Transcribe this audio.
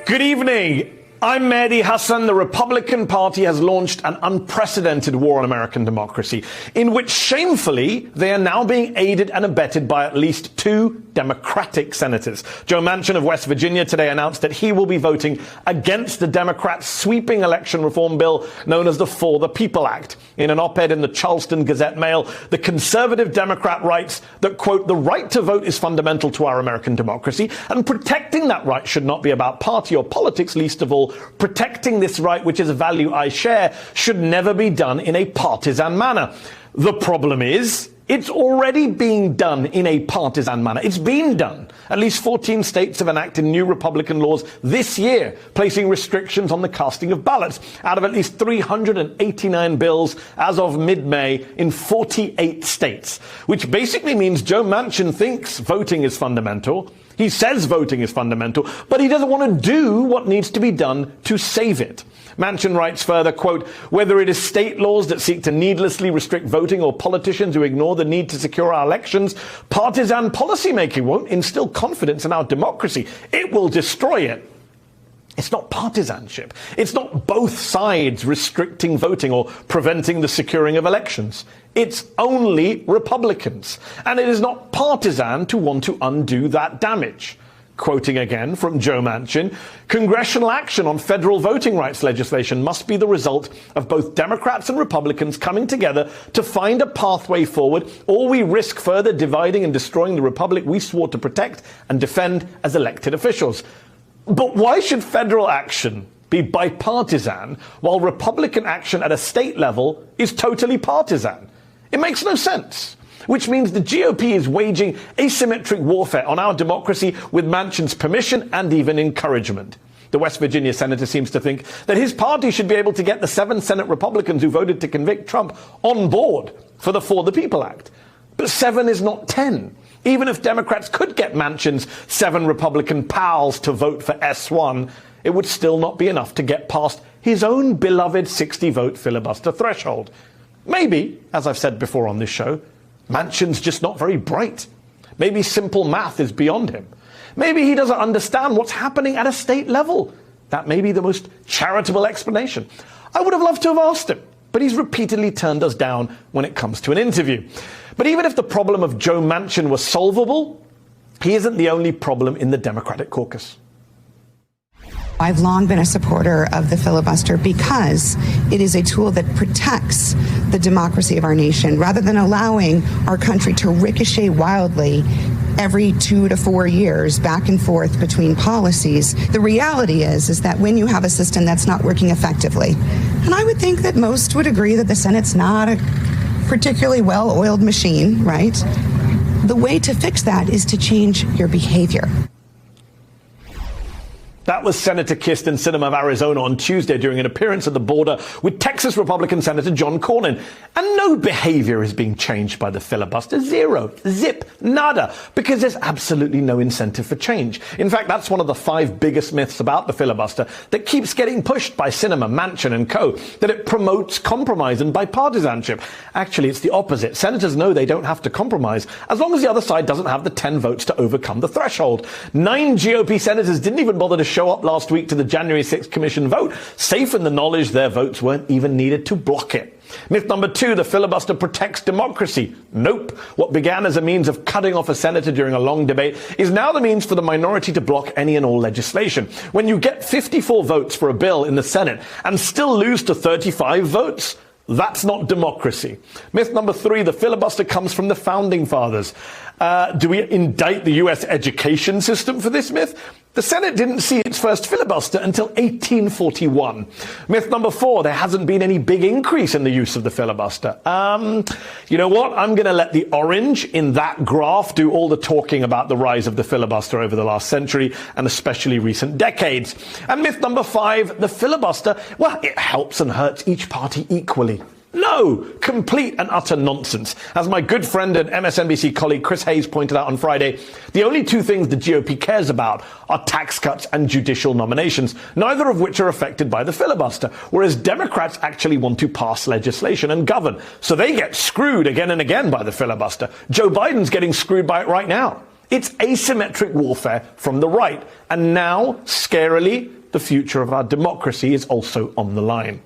Good evening. I'm Mehdi Hasan. The Republican Party has launched an unprecedented war on American democracy, in which, shamefully, they are now being aided and abetted by at least two Democratic senators. Joe Manchin of West Virginia today announced that he will be voting against the Democrats' sweeping election reform bill known as the For the People Act. In an op-ed in the Charleston Gazette-Mail, the conservative Democrat writes that, quote, "The right to vote is fundamental to our American democracy, and protecting that right should not be about party or politics, least of all, protecting this right, which is a value I share, should never be done in a partisan manner." The problem is, it's already being done in a partisan manner. It's been done. At least 14 states have enacted new Republican laws this year, placing restrictions on the casting of ballots out of at least 389 bills as of mid-May in 48 states, which basically means Joe Manchin thinks voting is fundamental. He says voting is fundamental, but he doesn't want to do what needs to be done to save it. Manchin writes further, quote, "Whether it is state laws that seek to needlessly restrict voting or politicians who ignore the need to secure our elections, partisan policymaking won't instill confidence in our democracy. It will destroy it." It's not partisanship. It's not both sides restricting voting or preventing the securing of elections. It's only Republicans. And it is not partisan to want to undo that damage. Quoting again from Joe Manchin, "Congressional action on federal voting rights legislation must be the result of both Democrats and Republicans coming together to find a pathway forward, or we risk further dividing and destroying the republic we swore to protect and defend as elected officials." But why should federal action be bipartisan while Republican action at a state level is totally partisan? It makes no sense. Which means the GOP is waging asymmetric warfare on our democracy with Manchin's permission and even encouragement. The West Virginia senator seems to think that his party should be able to get the 7 Senate Republicans who voted to convict Trump on board for the For the People Act. But 7 is not 10. Even if Democrats could get Manchin's 7 Republican pals to vote for S1, it would still not be enough to get past his own beloved 60-vote filibuster threshold. Maybe, as I've said before on this show, Manchin's just not very bright. Maybe simple math is beyond him. Maybe he doesn't understand what's happening at a state level. That may be the most charitable explanation. I would have loved to have asked him, but he's repeatedly turned us down when it comes to an interview. But even if the problem of Joe Manchin was solvable, he isn't the only problem in the Democratic caucus. I've long been a supporter of the filibuster because it is a tool that protects the democracy of our nation rather than allowing our country to ricochet wildly every 2 to 4 years back and forth between policies. The reality is that when you have a system that's not working effectively, and I would think that most would agree that the Senate's not a particularly well-oiled machine, right? The way to fix that is to change your behavior. That was Senator Kyrsten Sinema of Arizona on Tuesday during an appearance at the border with Texas Republican Senator John Cornyn. And no behavior is being changed by the filibuster. Zero. Zip. Nada. Because there's absolutely no incentive for change. In fact, that's one of the 5 biggest myths about the filibuster that keeps getting pushed by Sinema, Manchin and co. That it promotes compromise and bipartisanship. Actually, it's the opposite. Senators know they don't have to compromise as long as the other side doesn't have the 10 votes to overcome the threshold. 9 GOP senators didn't even bother to show up last week to the January 6th Commission vote, safe in the knowledge their votes weren't even needed to block it. Myth number 2, the filibuster protects democracy. Nope. What began as a means of cutting off a senator during a long debate is now the means for the minority to block any and all legislation. When you get 54 votes for a bill in the Senate and still lose to 35 votes, that's not democracy. Myth number 3, the filibuster comes from the Founding Fathers. Do we indict the U.S. education system for this myth? The Senate didn't see its first filibuster until 1841. Myth number 4, there hasn't been any big increase in the use of the filibuster. You know what? I'm going to let the orange in that graph do all the talking about the rise of the filibuster over the last century and especially recent decades. And myth number 5, the filibuster, well, it helps and hurts each party equally. No, complete and utter nonsense. As my good friend and MSNBC colleague Chris Hayes pointed out on Friday, the only 2 things the GOP cares about are tax cuts and judicial nominations, neither of which are affected by the filibuster, whereas Democrats actually want to pass legislation and govern. So they get screwed again and again by the filibuster. Joe Biden's getting screwed by it right now. It's asymmetric warfare from the right. And now, scarily, the future of our democracy is also on the line.